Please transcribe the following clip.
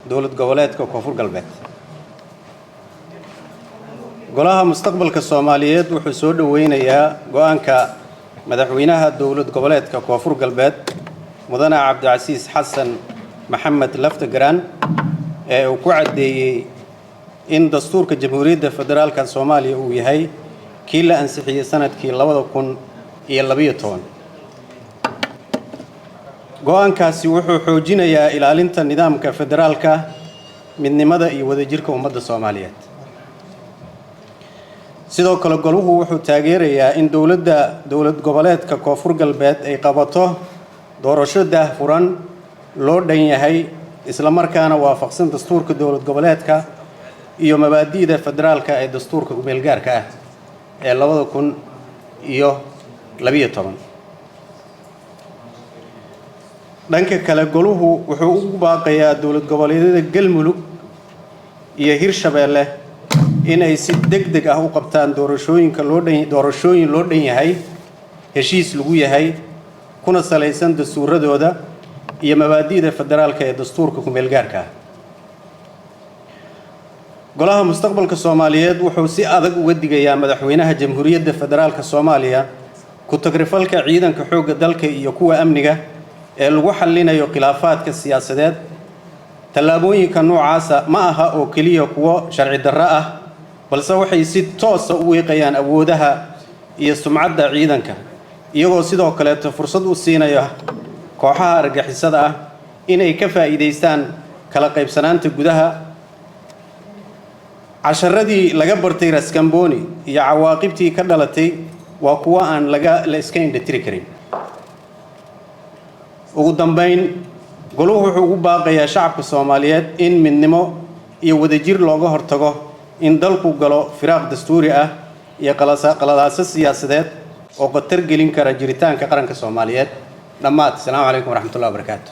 dowlad goboleedka Koonfur Galbeed. Golaha Mustaqbalka Soomaaliyeed wuxuu soo dhaweynayaa go'aanka madaxweynaha dowlad goboleedka Koonfur Galbeed Mudane Cabdicasiis Xasan Maxamed Laftagaraan ee uu ku cadeeyay in dastuurka Jamhuuriyadda Federaalka Soomaaliya uu yahay kii la ansixiyay sanadkii 2012. go'aankaasi wuxuu xoojinayaa ilaalinta nidaamka federaalka, midnimada iyo wadajirka ummadda Soomaaliyeed. sidoo kale goluhu wuxuu taageerayaa in dowlad goboleedka Koonfur Galbeed ay qabato doorasho daahfuran loo dhan yahay isla markaana waafaqsan dastuurka dowlad goboleedka iyo mabaadi'da federaalka ee dastuurka ku-meelgaarka ah ee 2012. dhanka kale goluhu wuxuu ugu baaqayaa dowlad goboleedyada Galmudug iyo Hirshabeelle in ay si degdeg ah u qabtaan doorashooyin loo dhan yahay, heshiis lagu yahay, kuna salaysan dastuuradooda iyo mabaadi'da federaalka ee dastuurka ku-meelgaarka ah. Golaha Mustaqbalka Soomaaliyeed wuxuu si adag uga digayaa madaxweynaha Jamhuuriyadda Federaalka Soomaaliya ku tagrifalka ciidanka xoogga dalka iyo kuwa amniga ee lagu xallinayo khilaafaadka siyaasadeed. tallaabooyinka noocaasa ma aha oo kaliya kuwo sharci darro ah, balse waxay si toos ah u weeqayaan awoodaha iyo sumcadda ciidanka, iyagoo sidoo kale fursad u siinaya kooxaha argagixisada ah inay ka faa'iideystaan kala qaybsanaanta gudaha. casharadii laga bartay Raskamboni iyo cawaaqibtii ka dhalatay waa kuwa aan la iska indhatiri karin. ugu dambeyn, goluhu wuxuu ugu baaqayaa shacabka Soomaaliyeed in midnimo iyo wadajir looga hortago in dalku galo firaaq dastuuri ah iyo qaladaasyo siyaasadeed oo khatar gelin kara jiritaanka qaranka Soomaaliyeed. dhammaad. Assalaamu calaykum waraxmatullaahi wabarakaatuh.